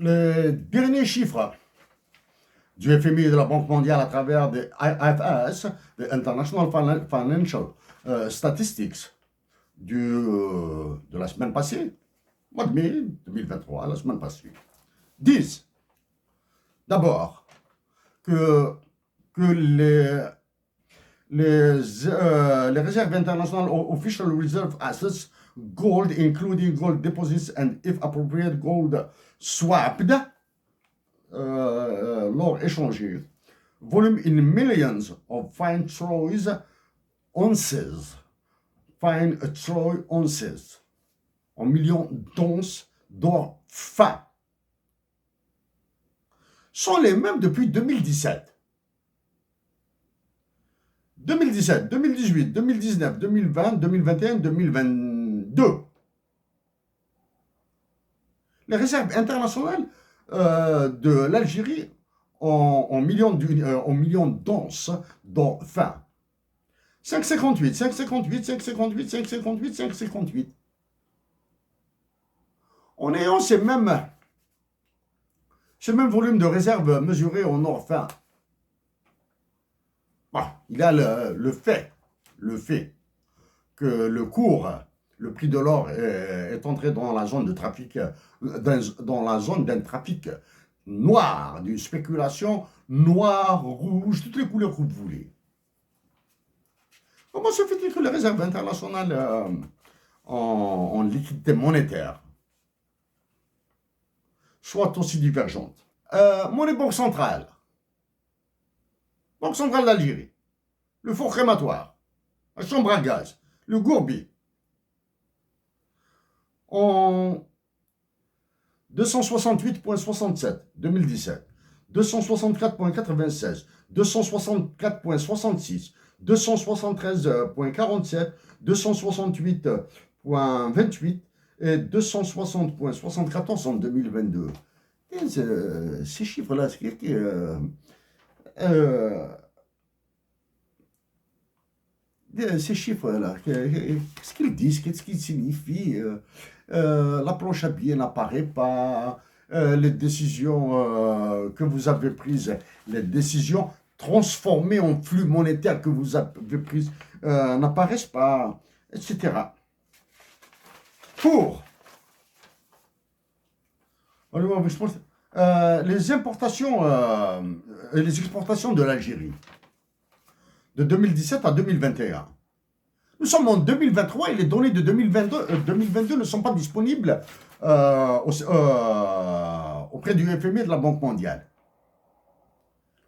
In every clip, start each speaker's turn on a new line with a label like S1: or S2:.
S1: les derniers chiffres du FMI et de la Banque mondiale à travers des IFS, the International Financial Statistics, de la semaine passée, mois de mai 2023, la semaine passée, disent d'abord que les réserves internationales official reserve assets, gold, including gold deposits and if appropriate gold swapped, l'or échangé, volume in millions of fine troy ounces, fine troy ounces, en millions d'onces d'or fin, sont les mêmes depuis 2017. 2017, 2018, 2019, 2020, 2021, 2022. Les réserves internationales de l'Algérie en millions d'onces d'or fin. 5,58, 5,58, 5,58, 5,58, 5,58. En ayant ces mêmes volumes de réserves mesurés en or fin, il y a le fait que le prix de l'or est entré dans la zone de trafic, dans la zone d'un trafic noir, d'une spéculation noire, rouge, toutes les couleurs que vous voulez. Comment se fait-il que les réserves internationales en liquidité monétaire soient aussi divergentes? Monnaie Banque centrale d'Algérie, le four crématoire, la chambre à gaz, le gourbi, en 268,67 2017, 264,96, 264,66, 273,47, 268,28 et 260,74 en 2022. Et ces chiffres-là, ces chiffres-là, qu'est-ce qu'ils disent, qu'est-ce qu'ils signifient? La planche à billets n'apparaît pas, les décisions que vous avez prises, les décisions transformées en flux monétaires que vous avez prises n'apparaissent pas, etc. Pour les importations et les exportations de l'Algérie, de 2017 à 2021. Nous sommes en 2023 et les données de 2022 ne sont pas disponibles auprès du FMI et de la Banque mondiale.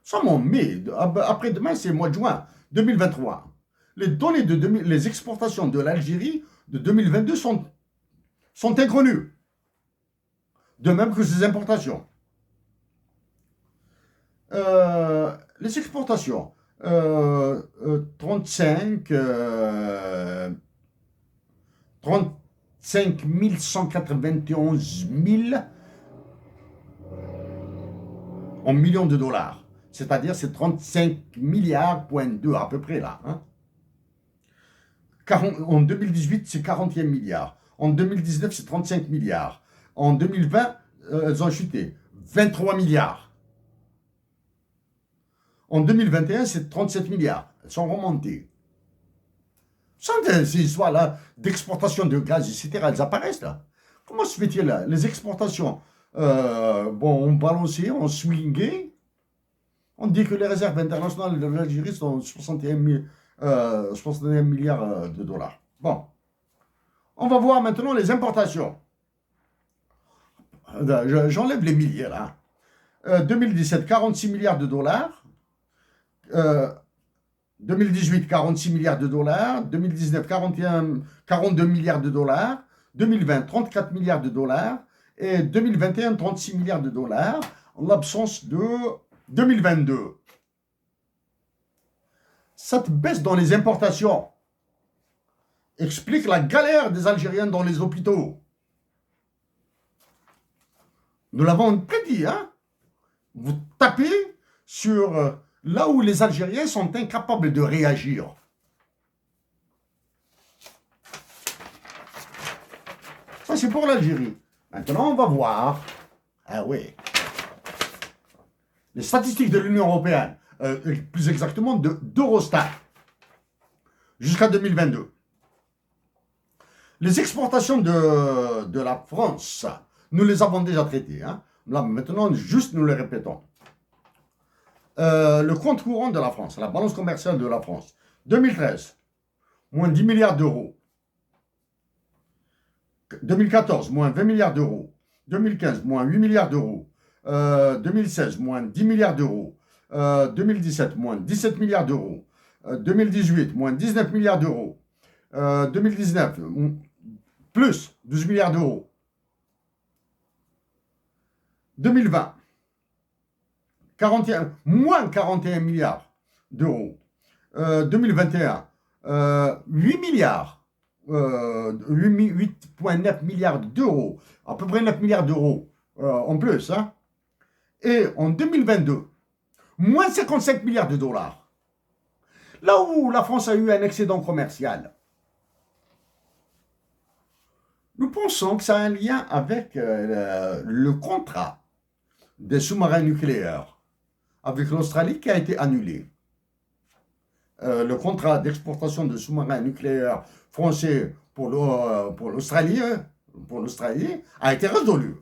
S1: Nous sommes en mai, après-demain c'est le mois de juin 2023. Les données les exportations de l'Algérie de 2022 sont inconnues. De même que ces importations. Les exportations, 35 191 000 en millions de dollars. C'est-à-dire c'est 35 milliards,2 à peu près là. Hein. En 2018, c'est 40e milliard. En 2019, c'est 35 milliards. En 2020, elles ont chuté. 23 milliards. En 2021, c'est 37 milliards. Elles sont remontées. Ces histoires-là d'exportation de gaz, etc., elles apparaissent là. Comment se fait-il là? Les exportations, ont balancé, ont swingé. On dit que les réserves internationales de l'Algérie sont 61 milliards de dollars. Bon. On va voir maintenant les importations. J'enlève les milliers là. 2017, 46 milliards de dollars. 2018, 46 milliards de dollars. 2019, 42 milliards de dollars. 2020, 34 milliards de dollars. Et 2021, 36 milliards de dollars, en l'absence de 2022. Cette baisse dans les importations explique la galère des Algériens dans les hôpitaux. Nous l'avons prédit, hein? Vous tapez sur là où les Algériens sont incapables de réagir. Ça, c'est pour l'Algérie. Maintenant, on va voir Ah oui. Les statistiques de l'Union européenne, plus exactement d'Eurostat, jusqu'à 2022. Les exportations de la France, nous les avons déjà traitées. Hein. Là, maintenant, juste nous les répétons. Le compte courant de la France, la balance commerciale de la France, 2013, moins 10 milliards d'euros. 2014, moins 20 milliards d'euros. 2015, moins 8 milliards d'euros. 2016, moins 10 milliards d'euros. 2017, moins 17 milliards d'euros. 2018, moins 19 milliards d'euros. 2019, plus 12 milliards d'euros. 2020, moins 41 milliards d'euros. 2021, 8 milliards. 8,9 milliards d'euros, à peu près 9 milliards d'euros en plus. Hein. Et en 2022, moins 55 milliards de dollars. Là où la France a eu un excédent commercial, nous pensons que ça a un lien avec le contrat des sous-marins nucléaires avec l'Australie qui a été annulé. Le contrat d'exportation de sous-marins nucléaires français pour l'Australie a été résolu.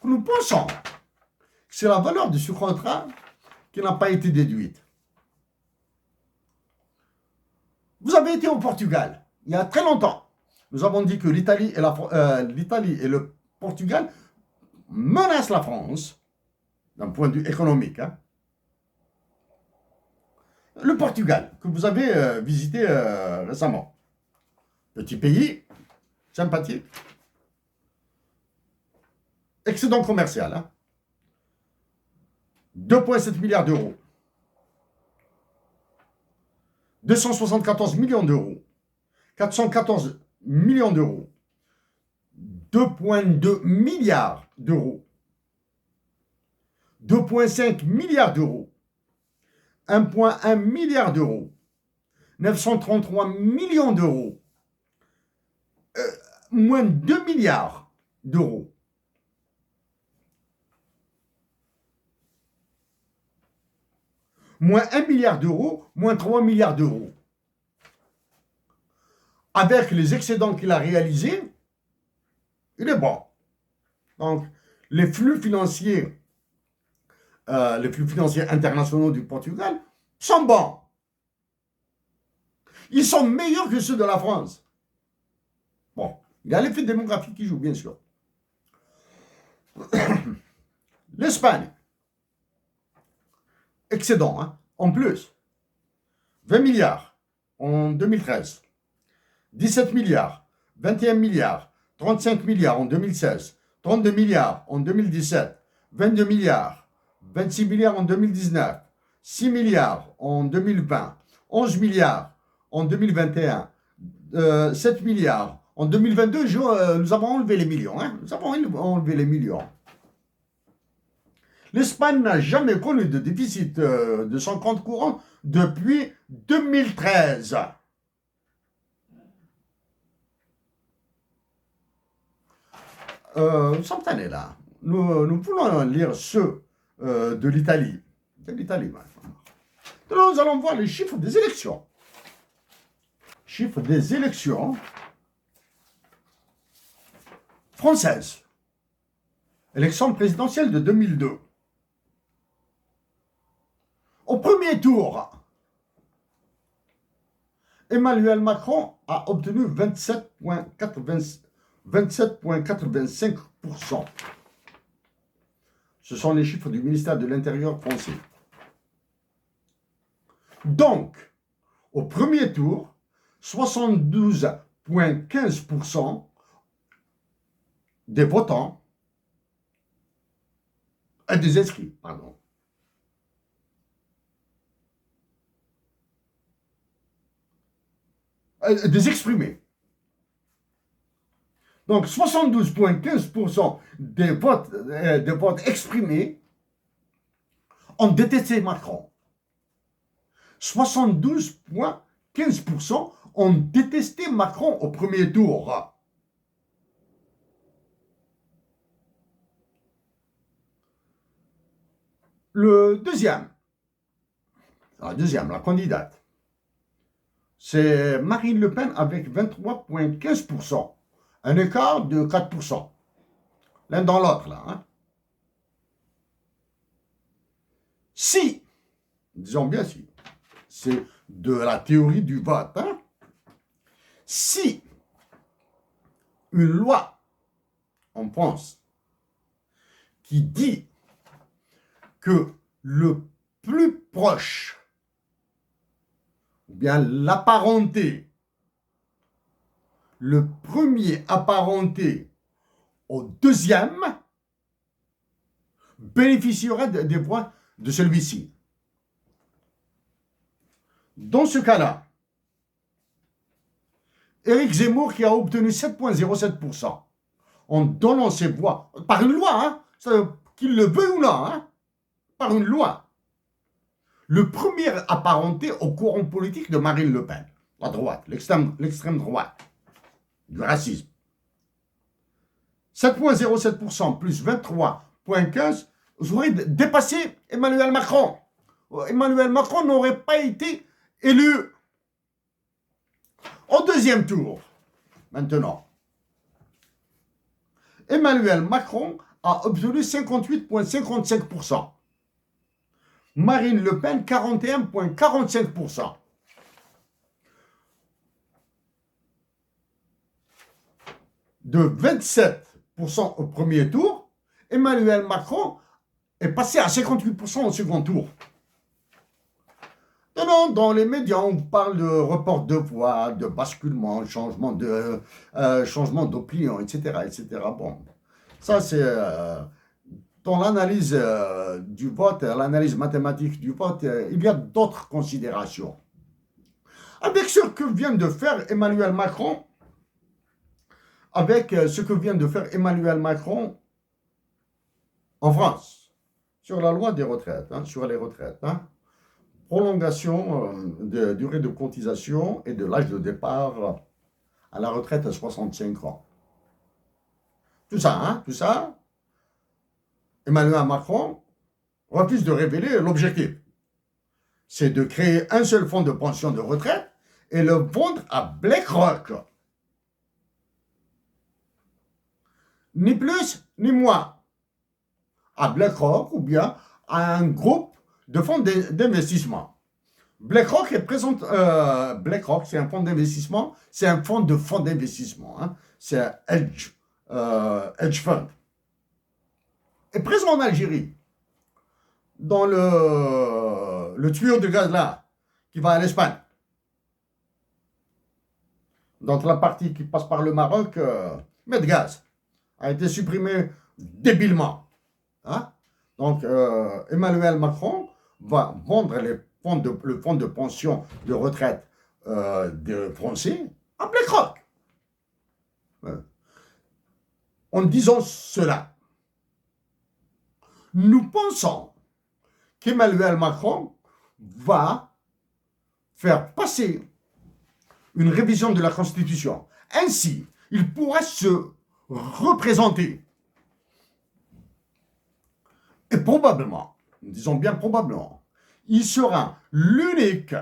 S1: Nous pensons que c'est la valeur de ce contrat qui n'a pas été déduite. Vous avez été au Portugal il y a très longtemps. Nous avons dit que l'Italie et le Portugal menacent la France d'un point de vue économique. Hein. Le Portugal, que vous avez visité récemment. Petit pays, sympathique. Excédent commercial. Hein. 2,7 milliards d'euros. 274 millions d'euros. 414 millions d'euros. 2,2 milliards d'euros. 2,5 milliards d'euros. 1,1 milliard d'euros. 933 millions d'euros. Moins 2 milliards d'euros. Moins 1 milliard d'euros, moins 3 milliards d'euros. Avec les excédents qu'il a réalisés, il est bon. Donc, les flux financiers internationaux du Portugal sont bons. Ils sont meilleurs que ceux de la France. Bon, il y a l'effet démographique qui joue, bien sûr. L'Espagne, excédent, hein, en plus, 20 milliards en 2013, 17 milliards, 21 milliards, 35 milliards en 2016, 32 milliards en 2017, 22 milliards, 26 milliards en 2019, 6 milliards en 2020, 11 milliards en 2021, 7 milliards en 2022, nous avons enlevé les millions. Hein, nous avons enlevé les millions. L'Espagne n'a jamais connu de déficit de son compte courant depuis 2013. Nous sommes allés là. Nous voulons lire ceux de l'Italie. De l'Italie, nous allons voir les chiffres des élections. Chiffres des élections françaises. Élection présidentielle de 2002. Au premier tour, Emmanuel Macron a obtenu 27,85%. Ce sont les chiffres du ministère de l'Intérieur français. Donc, au premier tour, 72,15% des votants, des inscrits, pardon, des exprimés. Donc 72,15% des votes exprimés ont détesté Macron. 72,15% ont détesté Macron au premier tour. Le la candidate, c'est Marine Le Pen avec 23,15%. Un écart de 4%. L'un dans l'autre, là. Hein. Si, disons bien si, c'est de la théorie du vote, hein, si une loi en France qui dit que le plus proche, ou bien l'apparenté, le premier apparenté au deuxième, bénéficiera des voix de celui-ci. Dans ce cas-là, Éric Zemmour qui a obtenu 7,07% en donnant ses voix, par une loi, hein, qu'il le veut ou non, hein, par une loi, le premier apparenté au courant politique de Marine Le Pen, la droite, l'extrême droite, du racisme. 7,07% plus 23,15%, vous aurez dépassé Emmanuel Macron. Emmanuel Macron n'aurait pas été élu. Au deuxième tour, maintenant, Emmanuel Macron a obtenu 58,55%. Marine Le Pen, 41,45%. De 27% au premier tour, Emmanuel Macron est passé à 58% au second tour. Non, dans les médias, on parle de report de voix, de basculement, changement d'opinion, etc., etc. Bon, ça c'est dans l'analyse du vote, l'analyse mathématique du vote, il y a d'autres considérations. Avec ce que vient de faire Emmanuel Macron, en France, sur la loi des retraites, hein, sur les retraites, hein, prolongation de durée de cotisation et de l'âge de départ à la retraite à 65 ans. Tout ça, Emmanuel Macron refuse de révéler l'objectif. C'est de créer un seul fonds de pension de retraite et le vendre à BlackRock. Ni plus, ni moins. À BlackRock ou bien à un groupe de fonds d'investissement. BlackRock BlackRock, c'est un fonds d'investissement, c'est un fonds d'investissement, hein. C'est un hedge fund. Est présent en Algérie, dans le tuyau de gaz là, qui va à l'Espagne. Donc la partie qui passe par le Maroc, Medgaz, a été supprimée débilement. Hein? Donc Emmanuel Macron va vendre le fonds de pension de retraite des Français à BlackRock. En disant cela, nous pensons qu'Emmanuel Macron va faire passer une révision de la Constitution. Ainsi, il pourra se représenter. Et probablement, disons bien probablement, il sera l'unique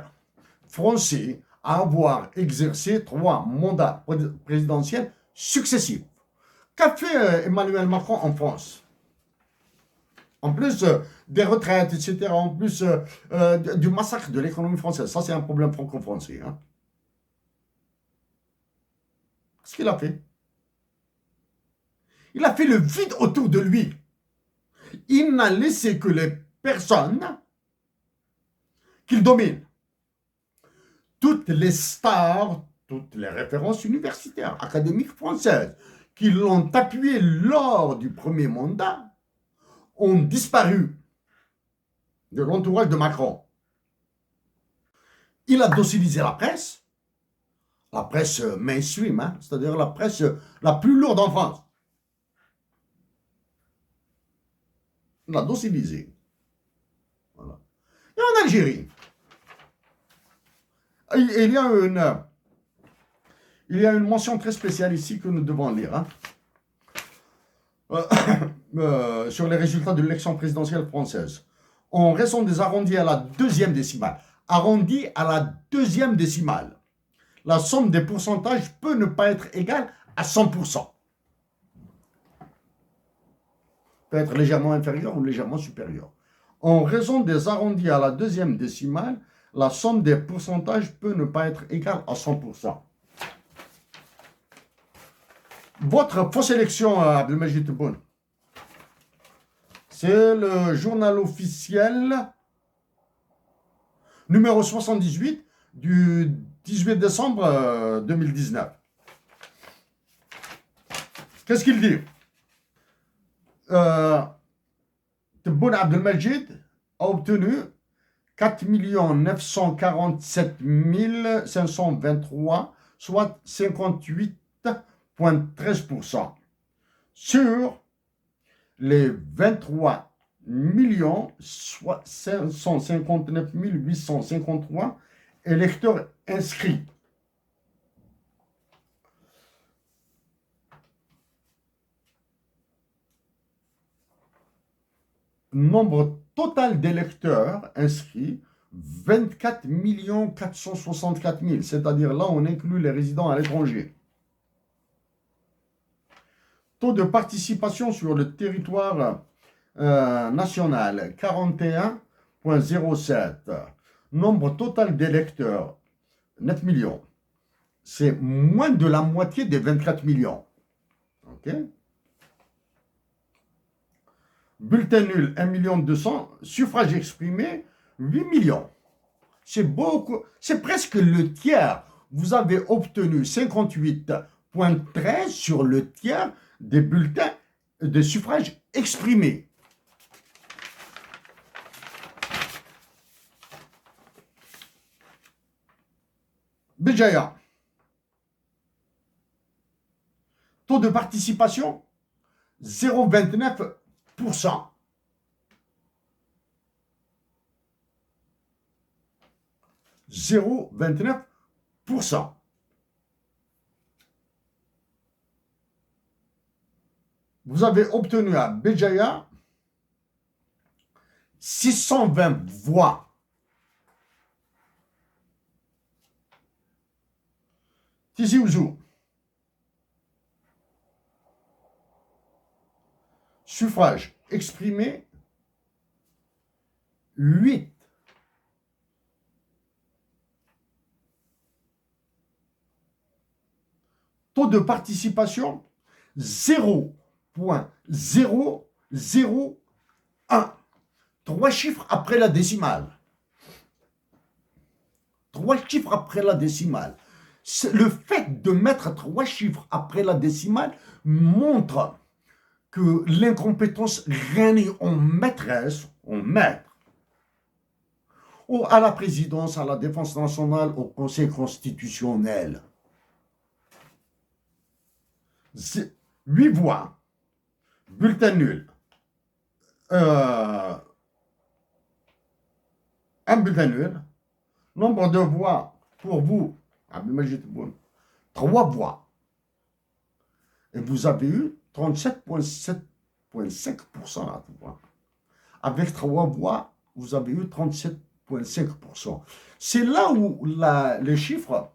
S1: Français à avoir exercé 3 mandats présidentiels successifs. Qu'a fait Emmanuel Macron en France? En plus des retraites, etc., en plus du massacre de l'économie française. Ça, c'est un problème franco-français. Hein. Qu'est-ce qu'il a fait? Il a fait le vide autour de lui. Il n'a laissé que les personnes qu'il domine. Toutes les stars, toutes les références universitaires, académiques françaises, qui l'ont appuyé lors du premier mandat, ont disparu de l'entourage de Macron. Il a docilisé la presse mainstream, hein, c'est-à-dire la presse la plus lourde en France. Il l'a docilisé. Voilà. Et en Algérie, il y a une mention très spéciale ici que nous devons lire. Hein. Sur les résultats de l'élection présidentielle française. en raison des arrondis à la deuxième décimale. Arrondi à la deuxième décimale. La somme des pourcentages peut ne pas être égale à 100%. Peut être légèrement inférieur ou légèrement supérieur. En raison des arrondis à la deuxième décimale, la somme des pourcentages peut ne pas être égale à 100%. Votre fausse élection, Abdelmajid Tebboune, c'est le journal officiel numéro 78 du 18 décembre 2019. Qu'est-ce qu'il dit? Tebboune Abdelmajid a obtenu 4 947 523, soit 58,13%, sur les 23 559 853 électeurs inscrits. Nombre total d'électeurs inscrits, 24 464 000, c'est-à-dire là on inclut les résidents à l'étranger. Taux de participation sur le territoire national, 41,07. Nombre total d'électeurs, 9 millions. C'est moins de la moitié des 24 millions. OK? Bulletin nul, 1 200 000. Suffrage exprimé, 8 millions. C'est beaucoup, c'est presque le tiers. Vous avez obtenu 58,13 sur le tiers des bulletins de suffrage exprimés. Béjaïa. Taux de participation, 0,29%. 0,29%. Vous avez obtenu à Béjaïa 620 voix. Tizi Ouzou. Suffrage exprimé, 8. Taux de participation, 0,001. 3 chiffres après la décimale. 3 chiffres après la décimale. Le fait de mettre 3 chiffres après la décimale montre que l'incompétence règne en maîtresse, en maître, à la présidence, à la défense nationale, au conseil constitutionnel. 8 voix, bulletin nul, un bulletin nul, nombre de voix pour vous, Abdelmajid Tebboune, 3 voix. Et vous avez eu 37,5% à voix. Avec 3 voix, vous avez eu 37,5%. C'est là où les chiffres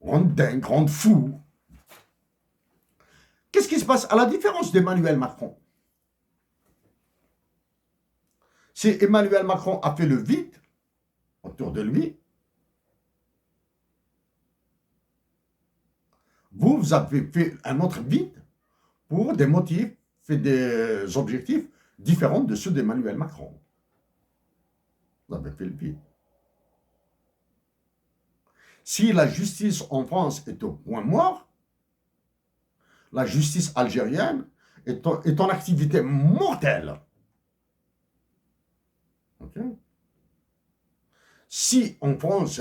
S1: rendent dingue, rendent fou. Qu'est-ce qui se passe? À la différence d'Emmanuel Macron, si Emmanuel Macron a fait le vide autour de lui, vous avez fait un autre vide pour des motifs et des objectifs différents de ceux d'Emmanuel Macron. Vous avez fait le vide. Si la justice en France est au point mort, la justice algérienne est en activité mortelle. Okay? Si en France,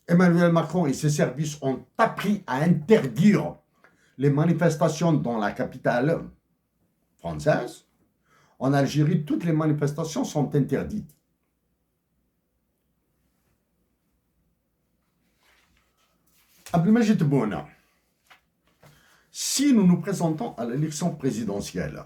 S1: Emmanuel Macron et ses services ont appris à interdire les manifestations dans la capitale française, en Algérie, toutes les manifestations sont interdites. Abdelmajid Tebboune, si nous nous présentons à l'élection présidentielle,